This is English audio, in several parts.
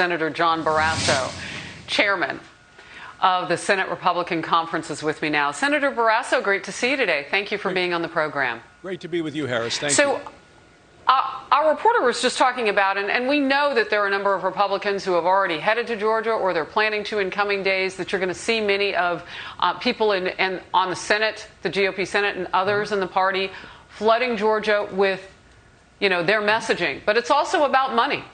Senator John Barrasso, chairman of the Senate Republican Conference, is with me now. Senator Barrasso, great to see you today. Thank you for being on the program. Great to be with you, Harris. Thank you. Our reporter was just talking about, and we know that there are a number of Republicans who have already headed to Georgia or they're planning to in coming days, that you're going to see many of people on the Senate, the GOP Senate, and others in the party flooding Georgia with, their messaging. But it's also about money.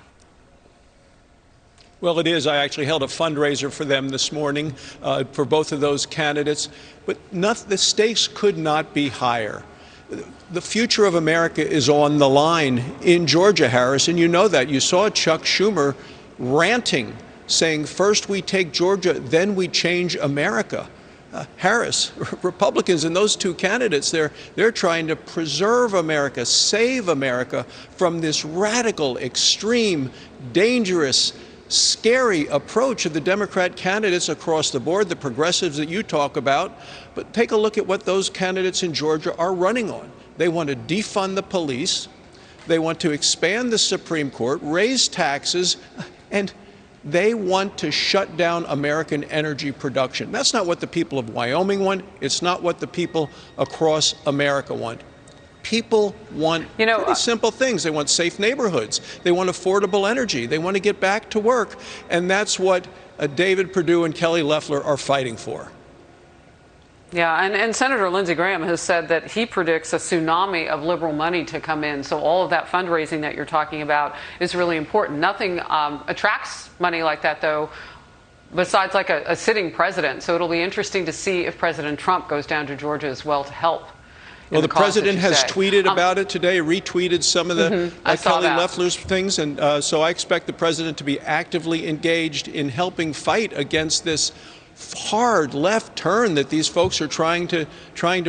Well, it is. I actually held a fundraiser for them this morning for both of those candidates. But the stakes could not be higher. The future of America is on the line in Georgia, Harris, and you know that. You saw Chuck Schumer ranting, saying, first we take Georgia, then we change America. Harris, Republicans and those two candidates, they're trying to preserve America, save America from this radical, extreme, dangerous, scary approach of the Democrat candidates across the board, the progressives that you talk about. But take a look at what those candidates in Georgia are running on. They want to defund the police. They want to expand the Supreme Court, raise taxes, and they want to shut down American energy production. That's not what the people of Wyoming want. It's not what the people across America want. People want pretty simple things. They want safe neighborhoods. They want affordable energy. They want to get back to work. And that's what David Perdue and Kelly Loeffler are fighting for. Yeah, and Senator Lindsey Graham has said that he predicts a tsunami of liberal money to come in. So all of that fundraising that you're talking about is really important. Nothing attracts money like that, though, besides like a sitting president. So it'll be interesting to see if President Trump goes down to Georgia as well to help. Well, the president has tweeted about it today, retweeted some of the Kelly Loeffler's things. And so I expect the president to be actively engaged in helping fight against this hard left turn that these folks are trying to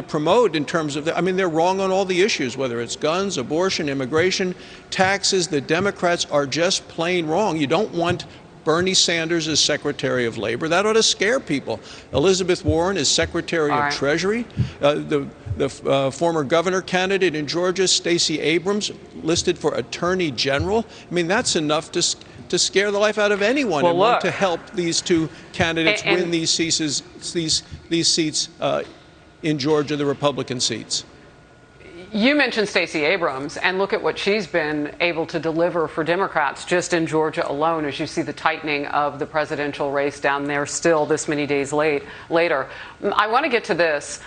promote in terms of they're wrong on all the issues, whether it's guns, abortion, immigration, taxes. The Democrats are just plain wrong. You don't want Bernie Sanders as Secretary of Labor. That ought to scare people. Elizabeth Warren is Secretary of Treasury. The former governor candidate in Georgia, Stacey Abrams, listed for Attorney General. That's enough to scare the life out of anyone and want to help these two candidates win these seats in Georgia, the Republican seats. You mentioned Stacey Abrams, and look at what she's been able to deliver for Democrats just in Georgia alone, as you see the tightening of the presidential race down there still this many days later. I want to get to this.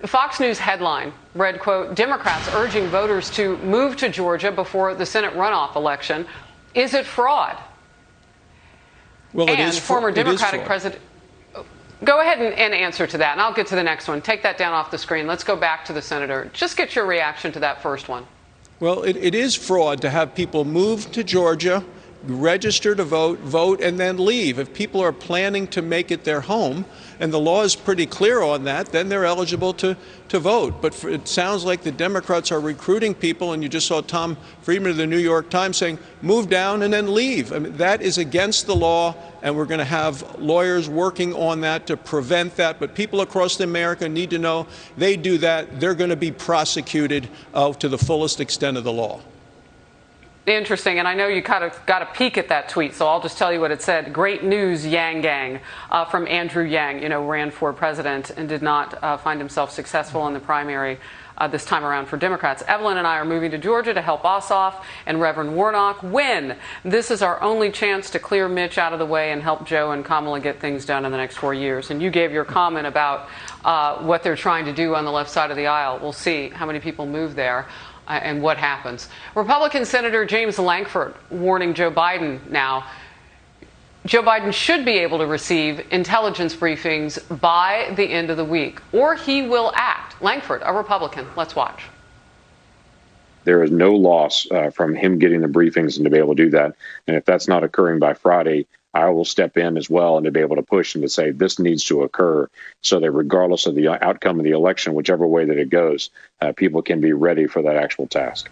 Fox News headline read, quote, Democrats urging voters to move to Georgia before the Senate runoff election. Is it fraud? Well, it is. Former Democratic president. Go ahead and answer to that, and I'll get to the next one. Take that down off the screen. Let's go back to the senator. Just get your reaction to that first one. Well, it is fraud to have people move to Georgia, register to vote, and then leave. If people are planning to make it their home, and the law is pretty clear on that, then they're eligible to vote. But it sounds like the Democrats are recruiting people, and you just saw Tom Friedman of the New York Times saying, move down and then leave. That is against the law, and we're going to have lawyers working on that to prevent that. But people across America need to know they do that, they're going to be prosecuted to the fullest extent of the law. Interesting, and I know you kind of got a peek at that tweet, so I'll just tell you what it said. Great news, Yang Gang, from Andrew Yang, ran for president and did not find himself successful in the primary this time around for Democrats. Evelyn and I are moving to Georgia to help Ossoff and Reverend Warnock win. This is our only chance to clear Mitch out of the way and help Joe and Kamala get things done in the next 4 years. And you gave your comment about what they're trying to do on the left side of the aisle. We'll see how many people move there. And what happens. Republican Senator James Lankford warning Joe Biden now. Joe Biden should be able to receive intelligence briefings by the end of the week, or he will act. Lankford, a Republican. Let's watch. There is no loss from him getting the briefings and to be able to do that. And if that's not occurring by Friday, I will step in as well and to be able to push and to say this needs to occur so that regardless of the outcome of the election, whichever way that it goes, people can be ready for that actual task.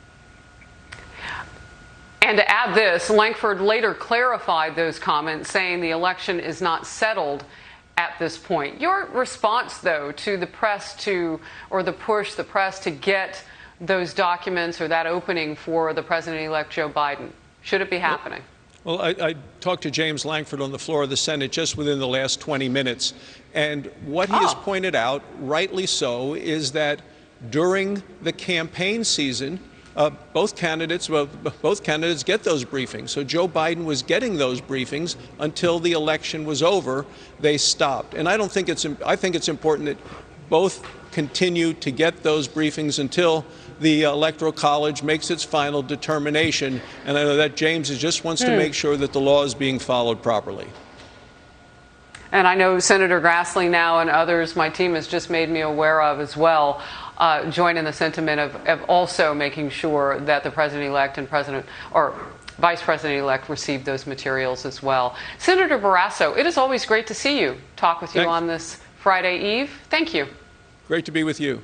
And to add this, Lankford later clarified those comments, saying the election is not settled at this point. Your response, though, to the press or the press to get those documents or that opening for the president-elect Joe Biden, should it be happening? Well, I talked to James Lankford on the floor of the Senate just within the last 20 minutes. And what he has pointed out, rightly so, is that during the campaign season, both candidates get those briefings. So Joe Biden was getting those briefings until the election was over. They stopped. And I think it's important that both continue to get those briefings until the Electoral College makes its final determination. And I know that James just wants to make sure that the law is being followed properly. And I know Senator Grassley now and others my team has just made me aware of as well, join in the sentiment of also making sure that the president-elect and vice president-elect receive those materials as well. Senator Barrasso, it is always great to see you, talk with you on this Friday Eve. Thank you. Great to be with you.